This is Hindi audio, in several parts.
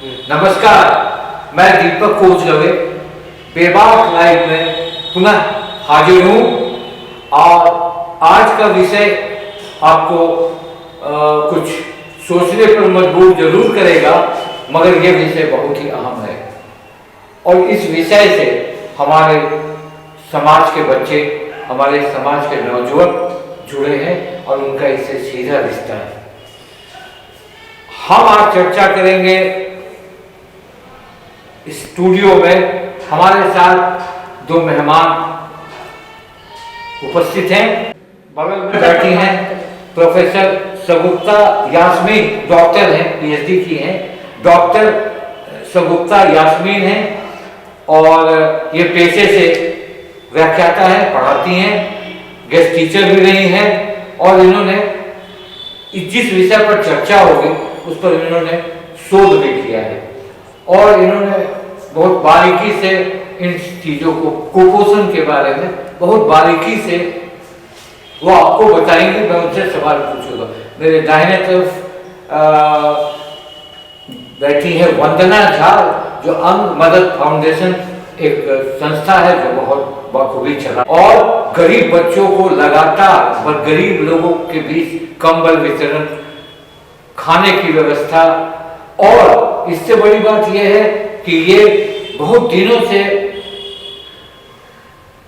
नमस्कार, मैं दीपक कोच रवे बेबाक लाइव में पुनः हाजिर हूँ और आज का विषय आपको कुछ सोचने पर मजबूर जरूर करेगा, मगर यह विषय बहुत ही अहम है और इस विषय से हमारे समाज के बच्चे, हमारे समाज के नौजवान जुड़े हैं और उनका इससे सीधा रिश्ता है। हम आज चर्चा करेंगे स्टूडियो में हमारे साथ दो मेहमान उपस्थित हैं। बगल में बैठी हैं प्रोफेसर सगुप्ता यास्मीन, डॉक्टर हैं, पीएचडी की हैं, डॉक्टर सगुप्ता यास्मीन हैं और ये पेशे से व्याख्याता है, पढ़ाती हैं, गेस्ट टीचर भी रही हैं और इन्होंने जिस विषय पर चर्चा होगी उस पर इन्होंने शोध भी किया है और इन्होंने बहुत बारीकी से इन चीज़ों को, कुपोषण के बारे में बहुत बारीकी से वो आपको बताएंगे। मैं उनसे सवाल पूछूंगा। मेरे दाहिने तरफ बैठी है वंदना झा, जो अंग मदद फाउंडेशन एक संस्था है जो बहुत बखूबी चला और गरीब बच्चों को लगातार गरीब लोगों के बीच कंबल वितरण, खाने की व्यवस्था और इससे बड़ी बात यह है कि ये बहुत दिनों से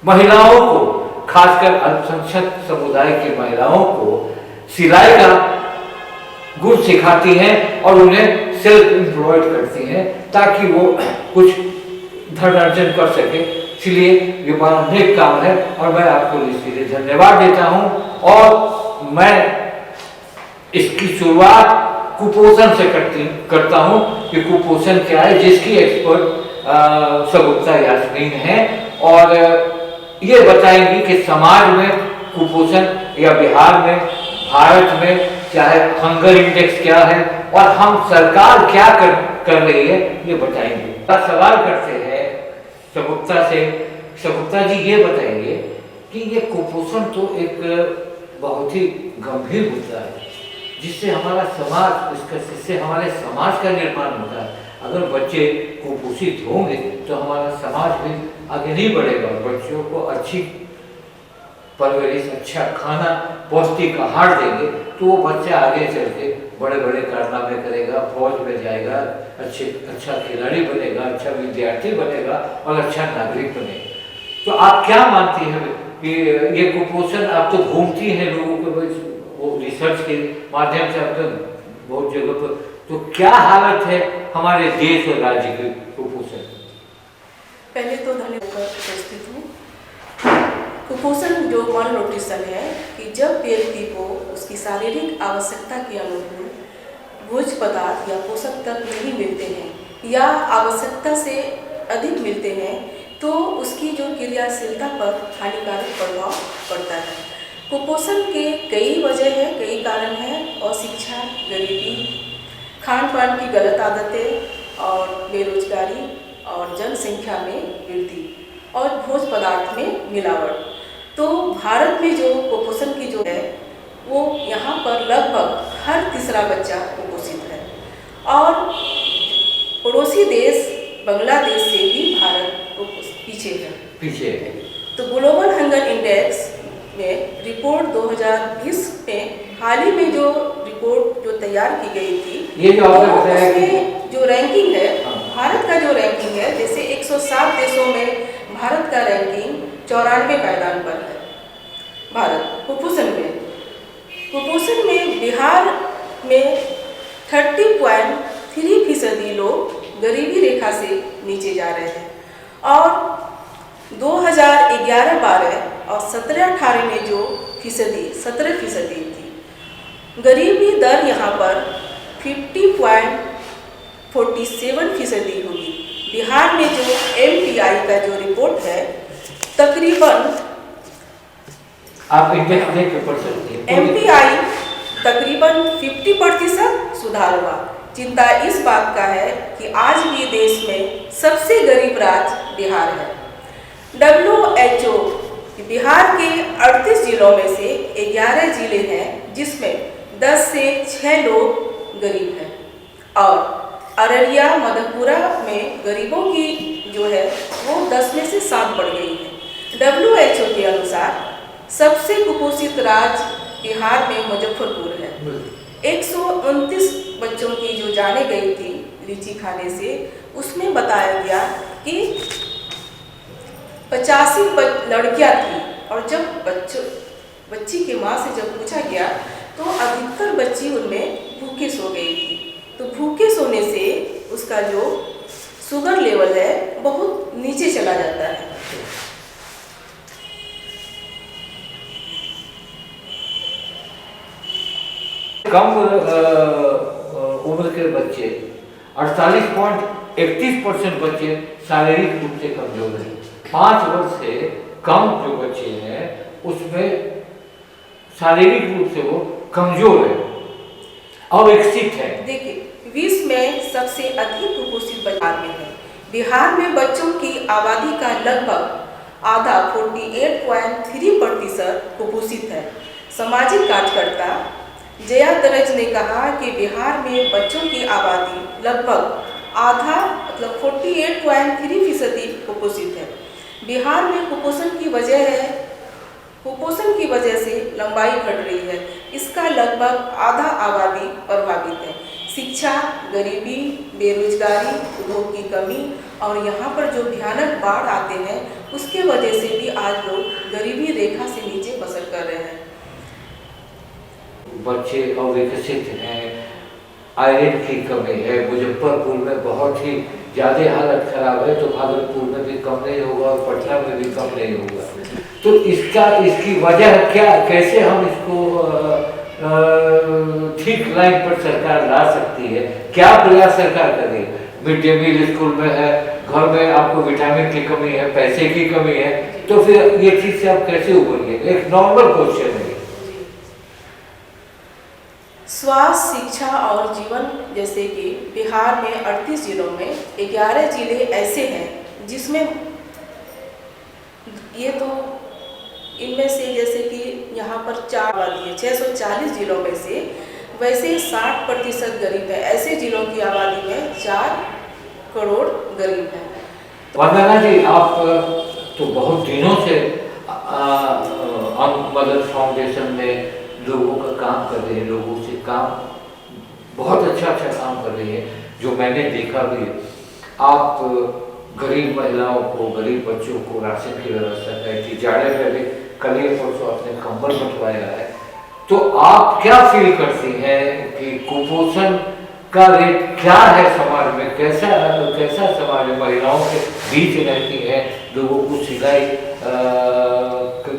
महिलाओं को, खासकर अल्पसंख्यक समुदाय की महिलाओं को सिलाई का गुण सिखाती हैं और उन्हें सेल्फ एम्प्लॉयड करती हैं ताकि वो कुछ धन अर्जन कर सके। इसलिए ये बड़ा नेक काम है और मैं आपको इसके लिए धन्यवाद देता हूं और मैं इसकी शुरुआत कुपोषण से करता हूं कि कुपोषण क्या है, जिसकी एक्सपर्ट सगुप्ता यास्मीन है और ये बताएंगी कि समाज में कुपोषण या बिहार में, भारत में क्या है, हंगर इंडेक्स क्या है और हम सरकार क्या कर रही है, ये बताएंगे। सवाल करते हैं सगुप्ता से। सगुप्ता जी ये बताएंगे कि ये कुपोषण तो एक बहुत ही गंभीर मुद्दा है जिससे हमारा समाज, इससे हमारे समाज का निर्माण होता है। अगर बच्चे कुपोषित होंगे तो हमारा समाज भी आगे नहीं बढ़ेगा। बच्चों को अच्छी परवरिश, अच्छा खाना, पौष्टिक आहार देंगे तो वो बच्चा आगे चल के बड़े बड़े कारनामे करेगा, फौज में जाएगा, अच्छा खिलाड़ी बनेगा, अच्छा विद्यार्थी बनेगा और अच्छा नागरिक बनेगा। तो आप क्या मानती हैं कि ये कुपोषण, आप तो घूमती हैं लोगों को वो रिसर्च के माध्यम से, आप तो बहुत जगह पर, तो क्या हालत है हमारे देश और राज्य के कुपोषण? पहले तो धन्यवाद उपस्थित हूँ। कुपोषण जो माल न्यूट्रिशन है कि जब व्यक्ति को उसकी शारीरिक आवश्यकता के अनुकूल भोज्य पदार्थ या पोषक तत्व नहीं मिलते हैं या आवश्यकता से अधिक मिलते हैं तो उसकी जो क्रियाशीलता पर हानिकारक प्रभाव पड़ता है। कुपोषण के कई वजह हैं, कई कारण हैं और शिक्षा, गरीबी, खान पान की गलत आदतें और बेरोजगारी और जनसंख्या में वृद्धि और भोज्य पदार्थ में मिलावट। तो भारत में जो कुपोषण की जो है वो यहाँ पर लगभग हर तीसरा बच्चा कुपोषित है और पड़ोसी देश बांग्लादेश से भी भारत पीछे है। तो ग्लोबल हंगर इंडेक्स में रिपोर्ट 2020 में हाल ही में जो रिपोर्ट जो तैयार की गई थी, ये जो आपने बताया कि जो रैंकिंग है, भारत का जो रैंकिंग है, जैसे 107 देशों में भारत का रैंकिंग 94 पायदान पर है। भारत कुपोषण में बिहार में 30.3% लोग गरीबी रेखा से नीचे जा रहे हैं और 2011-12 और 17-18 में जो 17% थी। गरीबी दर यहाँ पर 50.47% होगी। बिहार में जो MPI का जो रिपोर्ट है तकरीबन MPI तकरीबन 50% सुधार हुआ। चिंता इस बात का है कि आज भी देश में सबसे गरीब राज्य बिहार है। WHO बिहार के 38 जिलों में से 11 जिले हैं जिसमें 10 से 6 लोग गरीब हैं और अररिया मधेपुरा में गरीबों की जो है वो 10 में से 7 बढ़ गई है। WHO के अनुसार सबसे कुपोषित राज्य बिहार में मुजफ्फरपुर है। 129 बच्चों की जो जाने गई थी लीची खाने से, उसमें बताया गया कि 85 लड़कियां थी, और जब बच्ची की माँ से जब पूछा गया तो अधिकतर बच्ची उनमें भूखे सो गई थी। तो भूखे सोने से उसका जो शुगर लेवल है बहुत नीचे चला जाता है। कम उम्र के बच्चे 48.31% बच्चे शारीरिक रूप से कमजोर हैं। 5 वर्ष से कम जो बच्चे हैं उसमें शारीरिक रूप से वो कमजोर है, अविकसित है। देखिए, विश्व में सबसे अधिक कुपोषित बिहार में है। बिहार में बच्चों की आबादी का लगभग आधा 48.3% कुपोषित है। सामाजिक कार्यकर्ता जया दरज ने कहा कि बिहार में बच्चों की आबादी लगभग आधा मतलब 48.3% कुपोषित है। बिहार में कुपोषण की वजह से लंबाई घट रही है। इसका लगभग आधा आबादी प्रभावित है। शिक्षा, गरीबी, बेरोजगारी, उद्योग की कमी और यहाँ पर जो भयानक बाढ़ आते हैं उसके वजह से भी आज लोग गरीबी रेखा से नीचे बसर कर रहे हैं। बच्चे अविकसित हैं, आयरन की कमी है। मुजफ्फरपुर में बहुत ही ज़्यादा हालत खराब है, तो भागलपुर में भी कम नहीं होगा और पटना में भी कम नहीं होगा। तो इसकी वजह क्या, कैसे हम इसको ठीक लाइन पर सरकार ला सकती है? क्या प्रयास सरकार कर रही है? मिड डे मील स्कूल में है, घर में आपको विटामिन की कमी है, पैसे की कमी है, तो फिर ये चीज़ से आप कैसे उभरिए? एक नॉर्मल क्वेश्चन है। स्वास्थ्य, शिक्षा और जीवन जैसे कि बिहार में 38 जिलों में 11 जिले ऐसे हैं जिसमें ये तो इनमें से जैसे कि यहाँ पर 4 आबादी है। 640 जिलों में से वैसे 60% गरीब है। ऐसे जिलों की आबादी में 4 करोड़ गरीब है। वंदना जी, आप तो बहुत दिनों से मदद फाउंडेशन में लोगों का काम कर रहे हैं, लोगों से काम बहुत अच्छा काम कर रही है, जो मैंने देखा भी। आप गरीब महिलाओं को, गरीब बच्चों को राशन की व्यवस्था की थी। जाड़े में भी कल ही परसों आपने कंबल बंटवाया है। तो आप क्या फील करती हैं कि कुपोषण का रेट क्या है समाज में? कैसा समाज में महिलाओं के बीच रहती है, लोगों को सिलाई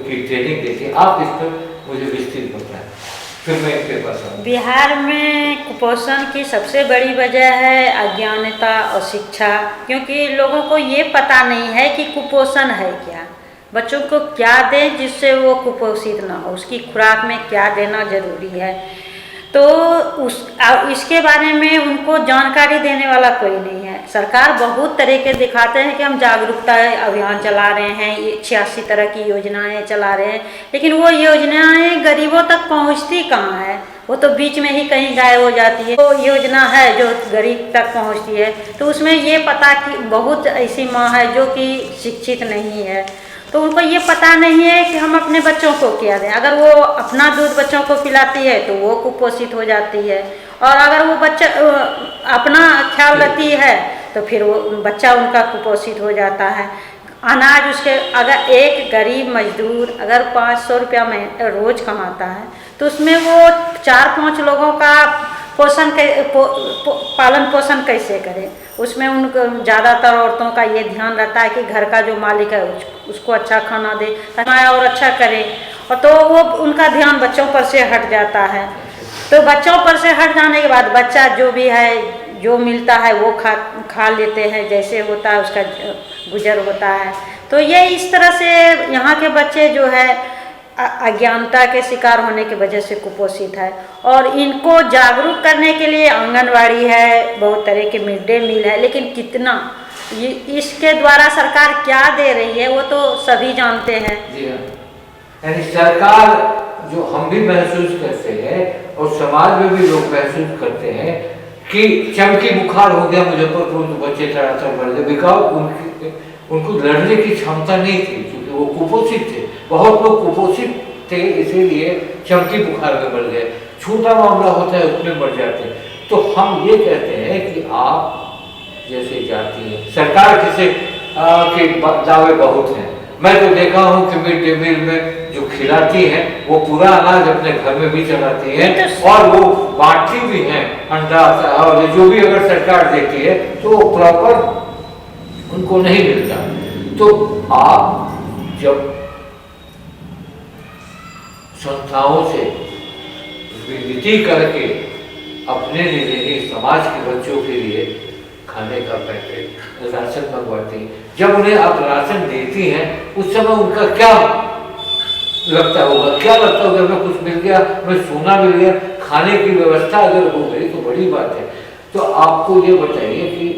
की ट्रेनिंग देती है? आप इस पर मुझे विस्तृत बताएं, फिर मैं इसके पास आऊँ। बिहार में कुपोषण की सबसे बड़ी वजह है अज्ञानता और शिक्षा, क्योंकि लोगों को ये पता नहीं है कि कुपोषण है क्या, बच्चों को क्या दें जिससे वो कुपोषित ना हो, उसकी खुराक में क्या देना जरूरी है। तो इसके बारे में उनको जानकारी देने वाला कोई नहीं है। सरकार बहुत तरीके दिखाते हैं कि हम जागरूकता अभियान चला रहे हैं, 86 तरह की योजनाएं चला रहे हैं, लेकिन वो योजनाएं गरीबों तक पहुंचती कहाँ है? वो तो बीच में ही कहीं गायब हो जाती है। तो योजना है जो गरीब तक पहुंचती है, तो उसमें ये पता कि बहुत ऐसी माँ है जो कि शिक्षित नहीं है, तो उनको ये पता नहीं है कि हम अपने बच्चों को क्या दें। अगर वो अपना दूध बच्चों को पिलाती है तो वो कुपोषित हो जाती है, और अगर वो बच्चा अपना ख्याल रखती है तो फिर वो बच्चा उनका कुपोषित हो जाता है। अनाज उसके, अगर एक गरीब मजदूर अगर 500 रुपया में रोज कमाता है तो उसमें वो 4-5 लोगों का पालन पोषण कैसे करे? उसमें उनको ज़्यादातर औरतों का ये ध्यान रहता है कि घर का जो मालिक है उसको अच्छा खाना दे और अच्छा करे, और तो वो उनका ध्यान बच्चों पर से हट जाता है। तो बच्चों पर से हट जाने के बाद बच्चा जो भी है, जो मिलता है वो खा लेते हैं, जैसे होता है उसका गुजर होता है। तो ये इस तरह से यहाँ के बच्चे जो है अज्ञानता के शिकार होने की वजह से कुपोषित है। और इनको जागरूक करने के लिए आंगनवाड़ी है, बहुत तरह के मिड डे मील है, लेकिन कितना इसके द्वारा सरकार क्या दे रही है वो तो सभी जानते हैं। जी हाँ, यानी सरकार, जो हम भी महसूस करते हैं और समाज में भी लोग महसूस करते हैं कि चमकी बुखार हो गया मुजफ्फरपुर तो बच्चे धड़ाधड़ बढ़ गए, बिकॉज उनको लड़ने की क्षमता नहीं थी, क्योंकि वो कुपोषित थे। बहुत लोग कुपोषित थे, इसीलिए चमकी बुखार में बढ़ गए। छोटा मामला होता है उसमें बढ़ जाते हैं। तो हम ये कहते हैं कि आप जैसे जाती हैं, सरकार के दावे बहुत हैं। मैं तो देखा हूँ कि मिड डे मील में जो खिलाती हैं वो पूरा अनाज अपने घर में भी चलाती हैं और वो बांटती भी हैं अंडा, और जो भी अगर सरकार देती है तो प्रॉपर उनको नहीं मिलता। तो आप जब संस्थाओं से विनती करके अपने लिए नहीं समाज के बच्चों के लिए खाने का पैकेट राशन मंगवाती हैं, जब उन्हें आप राशन देती हैं उस समय उनका क्या लगता होगा, क्या लगता होगा? हमें कुछ मिल गया, हमें सोना मिल गया, खाने की व्यवस्था अगर हो गई तो बड़ी बात है। तो आपको ये बताइए कि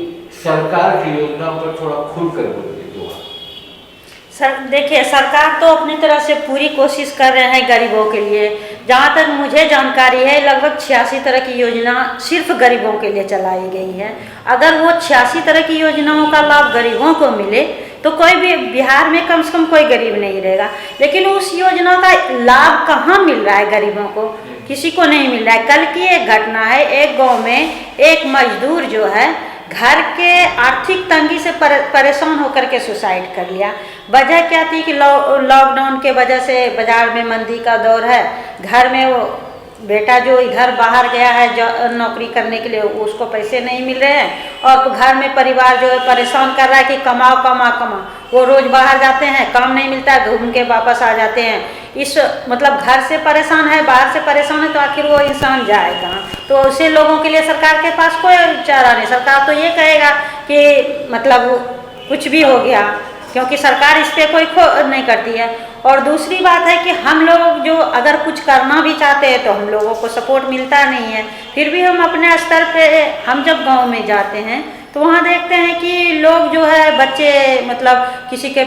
सरकार की योजनाओं पर थोड़ा खुलकर बोलिए। सर देखिए, सरकार तो अपनी तरह से पूरी कोशिश कर रहे हैं गरीबों के लिए। जहाँ तक मुझे जानकारी है, लगभग 86 तरह की योजना सिर्फ गरीबों के लिए चलाई गई है। अगर वो 86 तरह की योजनाओं का लाभ गरीबों को मिले तो कोई भी बिहार में कम से कम कोई गरीब नहीं रहेगा। लेकिन उस योजना का लाभ कहाँ मिल रहा है गरीबों को? किसी को नहीं मिल रहा है। कल की एक घटना है, एक गाँव में एक मजदूर जो है घर के आर्थिक तंगी से परेशान होकर के सुसाइड कर लिया। वजह क्या थी कि लॉकडाउन के वजह से बाजार में मंदी का दौर है, घर में वो बेटा जो इधर बाहर गया है नौकरी करने के लिए, उसको पैसे नहीं मिल रहे हैं और घर में परिवार जो है परेशान कर रहा है कि कमाओ कमा कमा। वो रोज़ बाहर जाते हैं, काम नहीं मिलता है, घूम के वापस आ जाते हैं। इस मतलब घर से परेशान है, बाहर से परेशान है, तो आखिर वो इंसान जाए कहाँ? तो ऐसे लोगों के लिए सरकार के पास कोई चारा नहीं। सरकार तो ये कहेगा कि मतलब कुछ भी हो गया, क्योंकि सरकार इस पर कोई नहीं करती है। और दूसरी बात है कि हम लोग जो अगर कुछ करना भी चाहते हैं तो हम लोगों को सपोर्ट मिलता नहीं है। फिर भी हम अपने स्तर पे, हम जब गांव में जाते हैं तो वहाँ देखते हैं कि लोग जो है बच्चे मतलब किसी के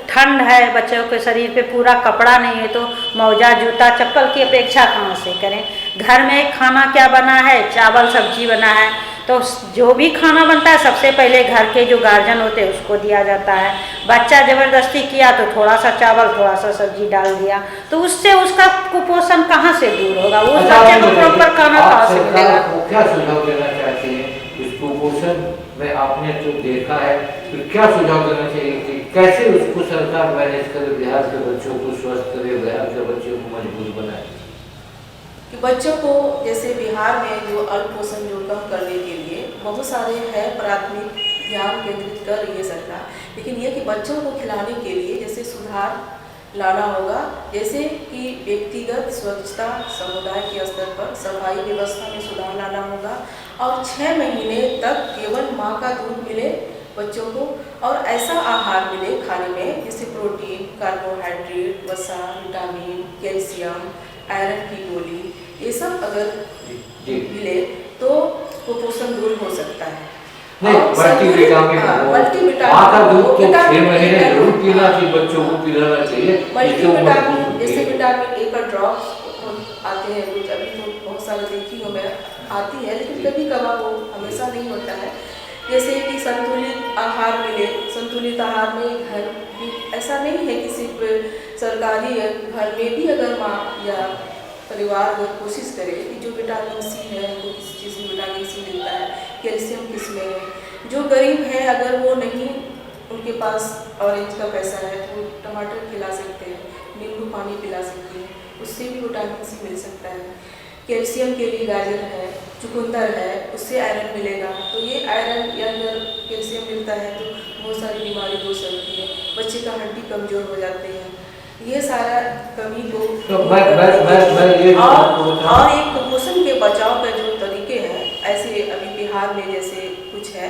ठंड है, बच्चों के शरीर पे पूरा कपड़ा नहीं है तो मौजा जूता चप्पल की अपेक्षा कहाँ से करें? घर में खाना क्या बना है? चावल सब्जी बना है, तो जो भी खाना बनता है सबसे पहले घर के जो गार्जियन होते हैं उसको दिया जाता है। बच्चा ज़बरदस्ती किया तो थोड़ा सा चावल थोड़ा सा सब्जी डाल दिया, तो उससे उसका कुपोषण कहाँ से दूर होगा? उस बच्चे को प्रॉपर खाना कहाँ से मिलेगा? क्या सुझाव देना चाहती हैं इस कुपोषण में? आपने तो देखा है, तो क्या सुझाव देना चाहिए कि कैसे उसको सरकार मैनेज करे, बिहार के बच्चों को स्वस्थ करे, बिहार के बच्चों को मजबूत बनाए? कि बच्चों को जैसे बिहार में जो अल्पोषण जो कम करने के लिए बहुत सारे हैं प्राथमिक ध्यान केंद्रित कर रही है सरकार, लेकिन ये कि बच्चों को खिलाने के लिए जैसे सुधार लाना होगा, जैसे कि व्यक्तिगत स्वच्छता, समुदाय के स्तर पर सफाई व्यवस्था में सुधार लाना होगा और 6 महीने तक केवल माँ का दूध मिले बच्चों को और ऐसा आहार मिले खाने में जिससे प्रोटीन, कार्बोहाइड्रेट, वसा, विटामिन, कैल्शियम, आयरन की गोली, ये सब अगर मिले तो कुपोषण दूर हो सकता है। मल्टीविटामिन माँ का दूध तो 6 महीने जरूर पीना चाहिए, बच्चों को पिलाना चाहिए। मल्टीविटामिन जैसे विटामिन ए का ड्रॉप आते हैं, कुछ अभी तो बहुत सारे देखी हूँ मैं, आती है, लेकिन कभी कभार वो हमेशा नहीं होता है। जैसे कि संतुलित आहार मिले, संतुलित आहार में घर भी ऐसा नहीं है कि सिर्फ सरकारी घर में भी अगर माँ या परिवार अगर कोशिश करे कि जो विटामिन सी है वो किस चीज़ में विटामिन सी मिलता है, कैल्शियम किस में है। जो गरीब है अगर वो नहीं, उनके पास ऑरेंज का पैसा है तो टमाटर खिला सकते हैं, नींबू पानी पिला सकते हैं, उससे भी विटामिन सी मिल सकता है। कैल्शियम के लिए गाजर है, चुकंदर है, उससे आयरन मिलेगा। तो ये आयरन या अगर कैल्शियम मिलता है तो बहुत सारी बीमारी हो सकती है, बच्चे का हड्डी कमज़ोर हो जाते हैं। ये सारा कमी को तो मैं और एक कुपोषण के बचाव का जो तरीके हैं, ऐसे अभी बिहार में जैसे कुछ है,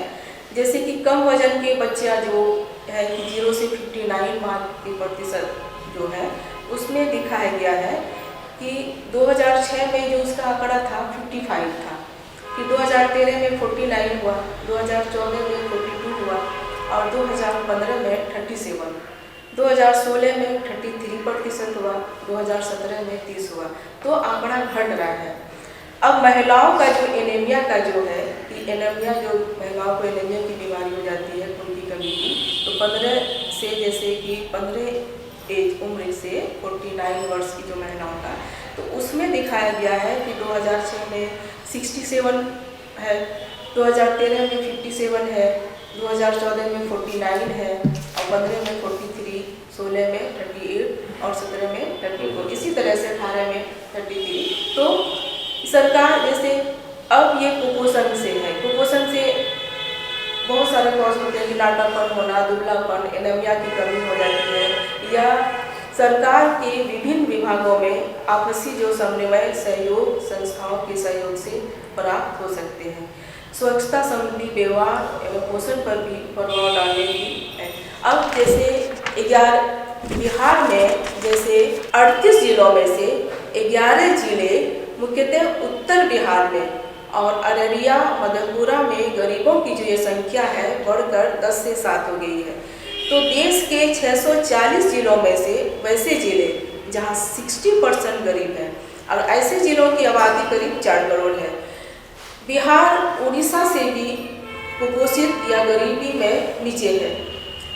जैसे कि कम वजन के बच्चा जो है कि 0 से 59 मार्क के प्रतिशत जो है उसमें दिखाया गया है कि 2006 में जो उसका आंकड़ा था 55 था, फिर 2013 में 49 हुआ, 2014 में 42 हुआ और 2015 में 37, 2016 में 33% हुआ, 2017 में 30 हुआ। तो आंकड़ा घट रहा है। अब महिलाओं का जो एनीमिया का जो है एनीमिया, जो महिलाओं को एनीमिया की बीमारी हो जाती है, खून की कमी की, तो 15 से, जैसे कि 15 एज उम्र से 49 वर्ष की जो महिलाओं का, तो उसमें दिखाया गया है कि 2006 में 67 है, 2013 में 57 है, 2014 में 49 है, और 15 में 43, 16 में 38 और 17 में 34, इसी तरह से 18 में 33। तो सरकार जैसे अब ये कुपोषण से है, कुपोषण से बहुत सारे कॉज होते हैं कि नाटापन होना, दुबलापन, एनीमिया की कमी हो जाती है, या सरकार के विभिन्न विभागों में आपसी जो समन्वय सहयोग संस्थाओं के सहयोग से प्राप्त हो सकते हैं। स्वच्छता संबंधी व्यवहार एवं पोषण पर भी प्रभाव डालने की है। अब जैसे बिहार में जैसे 38 जिलों में से 11 जिले मुख्यतः उत्तर बिहार में और अररिया मधेपुरा में गरीबों की जो ये संख्या है बढ़कर 10 से 7 हो गई है। तो देश के 640 जिलों में से वैसे जिले जहां 60% गरीब हैं और ऐसे जिलों की आबादी करीब 4 करोड़ है। बिहार उड़ीसा से भी कुपोषित या गरीबी में नीचे है।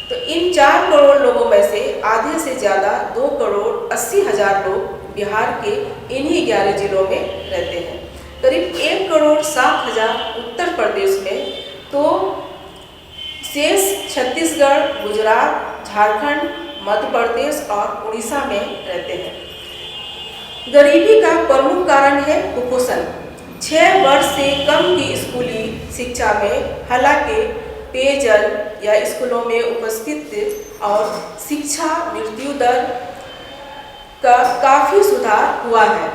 तो इन 4 करोड़ लोगों में से आधे से ज़्यादा 2 करोड़ 80 हज़ार लोग बिहार के इन्हीं 11 जिलों में रहते हैं। करीब 1 करोड़ 60 हज़ार उत्तर प्रदेश में, तो शेष छत्तीसगढ़, गुजरात, झारखंड, मध्य प्रदेश और उड़ीसा में रहते हैं। गरीबी का प्रमुख कारण है कुपोषण। 6 वर्ष से कम की स्कूली शिक्षा में हालांकि पेयजल या स्कूलों में उपस्थित और शिक्षा मृत्यु दर का काफी सुधार हुआ है।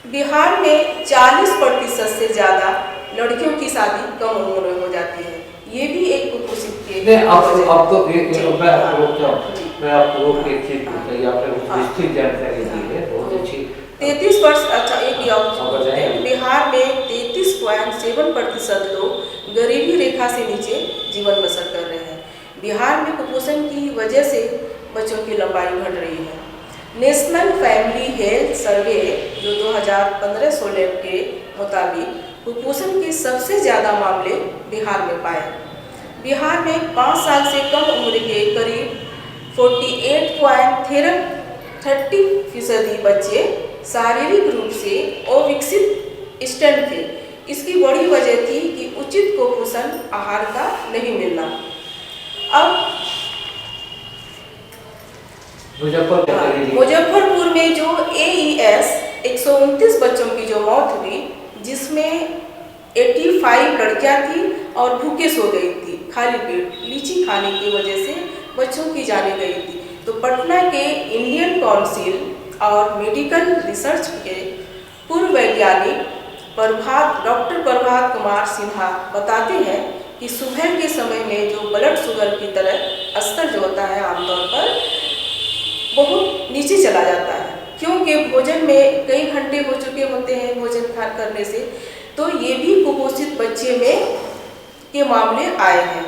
बिहार में 40% से ज़्यादा लड़कियों की शादी कम उम्र में हो जाती है। ये भी एक कुपोषित के अब तो मैं आपको एक चीज बताइए, आपने विस्तृत जानकारी दी है, बहुत अच्छी। 33 वर्ष, अच्छा एक और, बिहार में 33.7% लोग गरीबी रेखा से नीचे जीवन बसर कर रहे हैं। बिहार में कुपोषण की वजह से बच्चों की लंबाई घट रही है। नेशनल फैमिली हेल्थ सर्वे जो 2015-16 के मुताबिक कुपोषण के सबसे ज़्यादा मामले बिहार में पाए। बिहार में 5 साल से कम उम्र के करीब 48.30% बच्चे शारीरिक रूप से अविकसित स्टैंड थे। इसकी बड़ी वजह थी कि उचित कुपोषण आहार का नहीं मिलना। अब मुजफ्फरपुर में जो AES 129 बच्चों की जो मौत हुई, जिसमें 85 लड़कियां थी और भूखे सो गई थी, खाली पेट लीची खाने की वजह से बच्चों की जाने गई थी। तो पटना के इंडियन काउंसिल और मेडिकल रिसर्च के पूर्व वैज्ञानिक डॉक्टर प्रभात कुमार सिन्हा बताते हैं कि सुबह के समय में जो ब्लड शुगर की तरह स्तर जो होता है आमतौर पर बहुत नीचे चला जाता है, क्योंकि भोजन में कई घंटे हो चुके होते हैं भोजन करने से। तो ये भी कुपोषित बच्चे में के मामले आए हैं।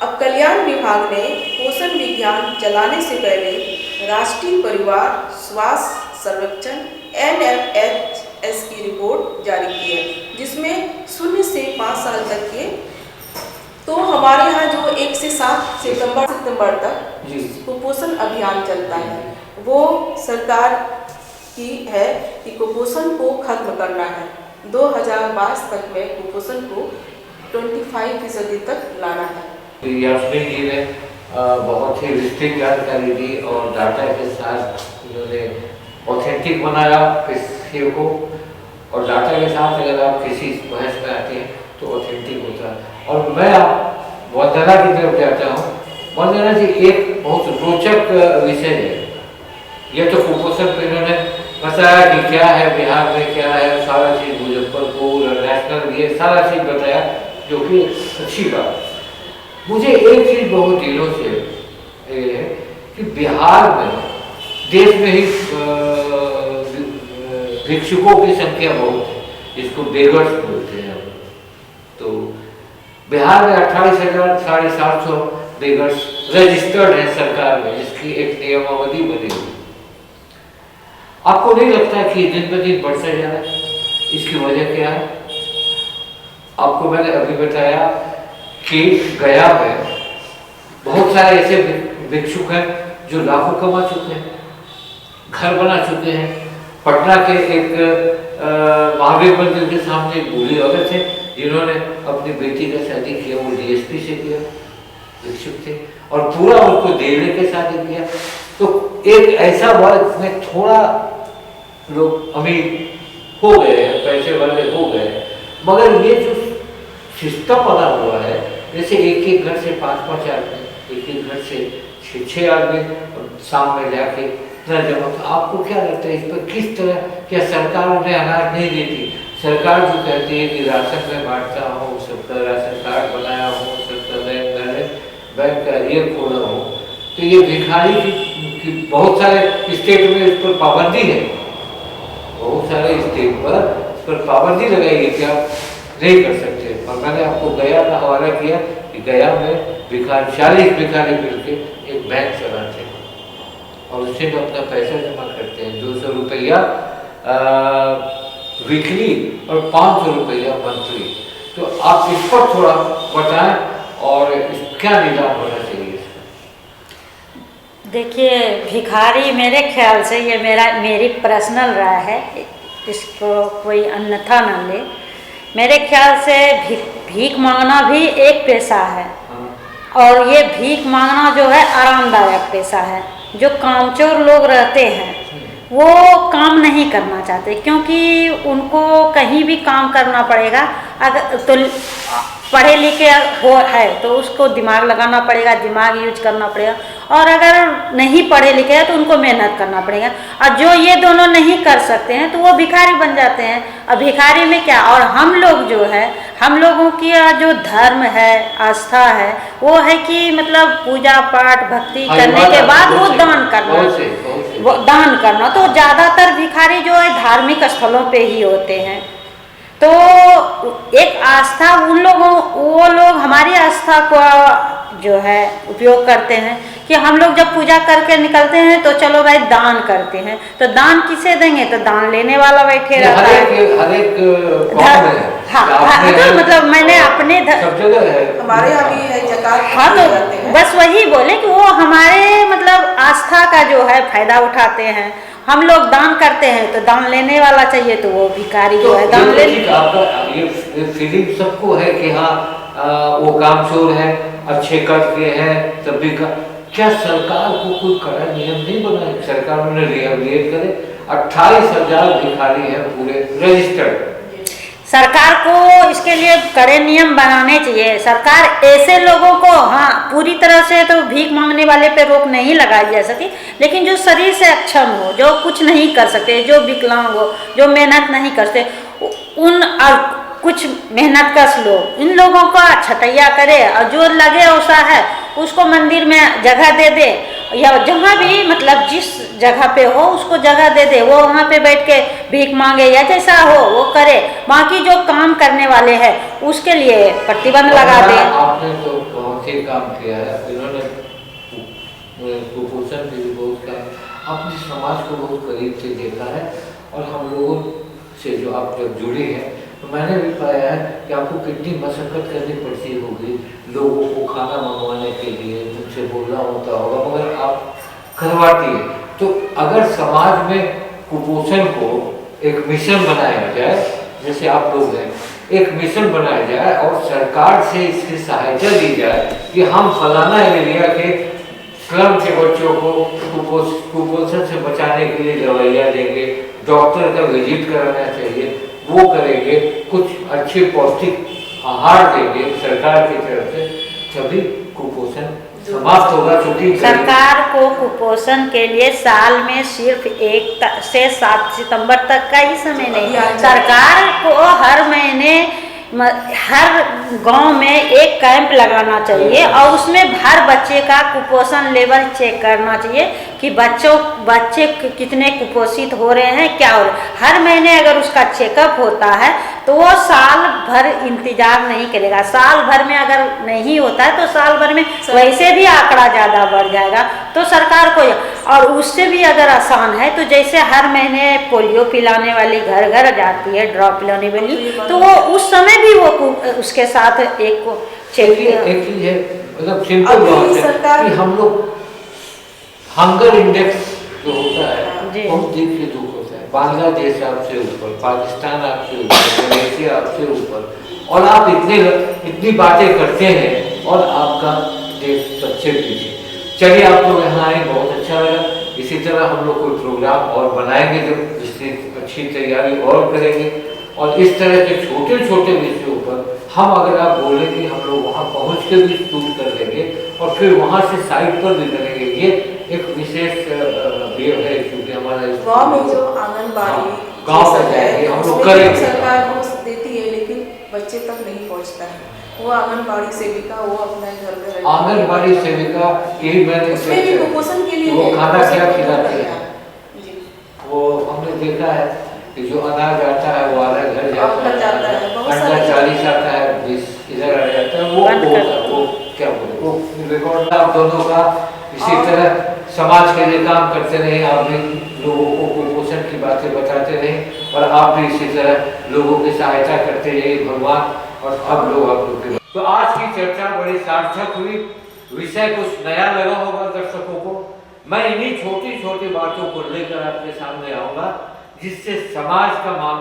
अब कल्याण विभाग ने पोषण विज्ञान चलाने से पहले राष्ट्रीय परिवार स्वास्थ्य सर्वेक्षण NFHS की रिपोर्ट जारी की है, जिसमें 0 से 5 साल तक के, तो हमारे यहाँ जो 1 से 7 सितंबर तक कुपोषण अभियान चलता है, वो सरकार की है कि कुपोषण को खत्म करना है। 2022 तक में कुपोषण को 25% तक लाना है। यास्मीन जी ने बहुत ही विस्तृत जानकारी दी और डाटा के साथ उन्होंने ऑथेंटिक बनाया किसी को, और डाटा के साथ अगर आप किसी बहस में आते हैं तो ऑथेंटिक होता है। और मैं आप वंदना की तरफ जाता हूँ। वंदना जी, एक बहुत रोचक विषय है ये, तो कुपोषण पे इन्होंने बताया कि क्या है बिहार में, क्या है सारा चीज़, मुजफ्फरपुर नेशनल ये सारा चीज़ बताया, जो कि अच्छी बात। मुझे एक चीज़ बहुत दिनों से है कि बिहार में देश में ही भिक्षुकों की संख्या बहुत है, जिसको बेगर्स बोलते हैं। तो बिहार में 28,750 बेगर्स रजिस्टर्ड है सरकार में, जिसकी एक नियमावली बनी हुई। आपको नहीं लगता कि दिन ब दिन बढ़ता जा रहा है? इसकी वजह क्या है? आपको मैंने अभी बताया कि गया में बहुत सारे ऐसे भिक्षुक हैं जो लाखों कमा चुके हैं, घर बना चुके हैं। पटना के एक महावीर मंदिर के सामने एक बूढ़ी औरत है जिन्होंने अपनी बेटी का शादी किया, वो डीएसपी से किया, भिक्षुक थे, और पूरा उनको देने के साथ ही किया। तो एक ऐसा वर्ग में थोड़ा लोग अमीर हो गए हैं, पैसे वाले हो गए हैं, मगर ये जो सिस्टम बना हुआ है, जैसे एक एक घर से 5-5 आदमी, एक एक घर से 6-6 आदमी शाम में जाके इतना जमा, तो आपको क्या लगता है इस पर किस तरह, क्या सरकार उन्हें अनाज नहीं देती? सरकार जो कहती है कि राशन में बांटता हूँ, सबका राशन कार्ड बनाया हूँ, सबका बैंक का ये खोला हूँ, तो ये भिखारी की बहुत सारे स्टेट में इस पर पाबंदी है, बहुत सारे स्टेट पर इस पर पाबंदी लगाई है कि आप नहीं कर सकते। और मैंने आपको गया का हवाला किया कि गया में 40 भिखारी मिलकर एक बैंक चलाते हैं और उससे भी अपना पैसा जमा करते हैं, 200 रुपया वीकली और 500 रुपया मंथली। तो आप इस पर थोड़ा बताएं और क्या निदान होना चाहिए इसका? देखिए, भिखारी मेरे ख्याल से, ये मेरी पर्सनल राय है, इसको कोई अन्यथा न ले, मेरे ख्याल से भीख मांगना भी एक पेशा है। और ये भीख मांगना जो है आरामदायक पेशा है। जो कामचोर लोग रहते हैं वो काम नहीं करना चाहते, क्योंकि उनको कहीं भी काम करना पड़ेगा। अगर तो पढ़े लिखे हो है तो उसको दिमाग लगाना पड़ेगा, दिमाग यूज करना पड़ेगा, और अगर नहीं पढ़े लिखे हैं तो उनको मेहनत करना पड़ेगा। और जो ये दोनों नहीं कर सकते हैं तो वो भिखारी बन जाते हैं। और भिखारी में क्या, और हम लोग जो है, हम लोगों की जो धर्म है, आस्था है, वो है कि मतलब पूजा पाठ भक्ति करने के बाद वो दान करना, वो दान करना। तो ज़्यादातर भिखारी जो है धार्मिक स्थलों पे ही होते हैं। तो एक आस्था वो लोग हमारी आस्था को जो है उपयोग करते हैं कि हम लोग जब पूजा करके निकलते हैं तो चलो भाई दान करते हैं। तो दान किसे देंगे? तो दान लेने वाला बैठे रहता है। हर एक हाँ, तो मतलब मैंने अपने हमारे यहाँ भी है ज़कात। हाँ, तो बस वही बोले कि वो हमारे मतलब आस्था का जो है फायदा उठाते हैं। हम लोग दान करते हैं तो दान लेने वाला चाहिए, तो वो भिखारी जो है दान ले। ये फीलिंग सबको है कि हाँ वो कामचोर है, अच्छे करके हैं, तभी का क्या सरकार को कोई कड़ा नियम नहीं बनाए? सरकार उन्हें रिहेबिलिट करे। 28,000 भिखारी हैं पूरे रजिस्टर्ड। सरकार को इसके लिए कड़े नियम बनाने चाहिए। सरकार ऐसे लोगों को, हाँ पूरी तरह से तो भीख मांगने वाले पे रोक नहीं लगाई जा सकती, लेकिन जो शरीर से अक्षम हो, जो कुछ नहीं कर सकते, जो विकलांग हो, जो मेहनत नहीं करते, उन कुछ मेहनत कश लोग, इन लोगों का छटैया करे, और जो लगे वैसा है उसको मंदिर में जगह दे दे, या जहाँ भी मतलब जिस जगह पे हो उसको जगह दे दे, वो वहाँ पे बैठ के भीख मांगे या जैसा हो वो करे। बाकी जो काम करने वाले हैं उसके लिए प्रतिबंध लगा दे। आपने तो बहुत ही काम किया है, इन्होंने कुपोषण भी बहुत का अपने समाज को बहुत करीब से देखा है, और हम लोगों से जो आप जब जुड़े हैं तो मैंने भी पाया है कि आपको कितनी मशक्कत करनी पड़ती होगी लोगों को खाना मंगवाने के लिए, मुझसे बोलना होता होगा, मगर आप करवाती है। तो अगर समाज में कुपोषण को एक मिशन बनाया जाए, जैसे आप लोग हैं, एक मिशन बनाया जाए और सरकार से इसकी सहायता दी जाए कि हम फलाना एरिया के स्लम के बच्चों को कुपोषण से बचाने के लिए दवाइयाँ देंगे, डॉक्टर का विजिट कराना चाहिए, वो करेंगे, कुछ अच्छे पौष्टिक आहार देंगे सरकार की तरफ से, तभी कुपोषण समाप्त होगा। क्योंकि सरकार को कुपोषण के लिए साल में सिर्फ 1 से 7 सितंबर तक का ही समय नहीं, सरकार को हर महीने हर गांव में एक कैंप लगाना चाहिए, और उसमें हर बच्चे का कुपोषण लेवल चेक करना चाहिए कि बच्चे कितने कुपोषित हो रहे हैं, क्या हो रहा है। हर महीने अगर उसका चेकअप होता है तो वो साल भर इंतजार नहीं करेगा। साल भर में अगर नहीं होता है तो साल भर में वैसे भी आंकड़ा ज़्यादा बढ़ जाएगा। तो सरकार को और उससे भी अगर आसान है तो जैसे हर महीने पोलियो पिलाने वाली घर घर जाती है, ड्रॉप पिलाने वाली, तो वो उस समय भी वो उसके साथ एक एक चीज है, मतलब सिंपल बात है कि हम लोग हंगर इंडेक्स जो होता है बहुत देख के दुख होता है। बांग्लादेश आपसे ऊपर, पाकिस्तान आपसे ऊपर, मलेशिया आपसे ऊपर, और आप इतनी बातें करते हैं और आपका देश सबसे पीछे। चलिए आप लोग यहाँ आए, बहुत अच्छा लगा। इसी तरह हम लोग कोई प्रोग्राम और बनाएंगे जब जिससे अच्छी तैयारी और करेंगे, और इस तरह के छोटे छोटे विषयों पर हम अगर आप बोलेंगे हम लोग वहाँ पहुँच के भी शूट कर लेंगे और फिर वहाँ से साइट पर भी करेंगे। ये एक विशेष वेव है क्योंकि हमारा गाँव में जो आंगनबाड़ी गाँव में जाएंगे हम लोग करेंगे। सरकार वो देती है लेकिन बच्चे तक नहीं पहुँचता है। वो आंगनबाड़ी सेविका वो अपने घर में आंगनबाड़ी सेविका यही मैंने उसमें भी कुपोषण के लिए वो खाना क्या खिलाती है, जी वो हमने देखा है कि जो अनाज आता है वो आधा घर जाता है, अंडा 40 आता है, 20 इधर आ जाता है। वो क्या बोले, वो रिकॉर्ड आप दोनों का इसी तरह समाज के लिए काम करते रहे। आप भी लोगों को कुपोषण की बातें बताते रहे और आप भी इसी तरह लोगों की सहायता करते रहे भगवान, और अब लोग आप लोग के। तो आज की चर्चा बड़ी सार्थक हुई, विषय कुछ नया लगा होगा दर्शकों को। मैं इन्हीं छोटी छोटी बातों को लेकर आपके सामने आऊंगा जिससे समाज का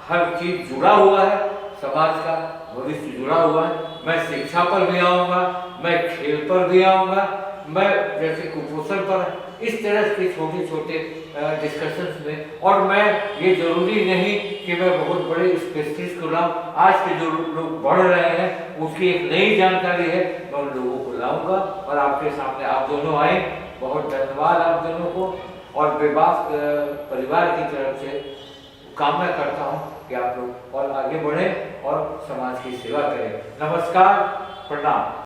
हर चीज जुड़ा हुआ है, समाज का भविष्य जुड़ा हुआ है। मैं शिक्षा पर भी आऊंगा, मैं खेल पर भी आऊंगा, मैं जैसे कुपोषण पर, इस तरह के छोटे छोटे डिस्कशंस में। और मैं ये जरूरी नहीं कि मैं बहुत बड़े स्पेशलिस्ट को लाऊं। आज के जो लोग बढ़ रहे हैं उसकी एक नई जानकारी है, मैं उन लोगों को लाऊंगा और आपके सामने आप दोनों आए। बहुत धन्यवाद आप दोनों को, और बेबाक परिवार की तरफ से कामना करता हूँ कि आप लोग और आगे बढ़ें और समाज की सेवा करें। नमस्कार, प्रणाम।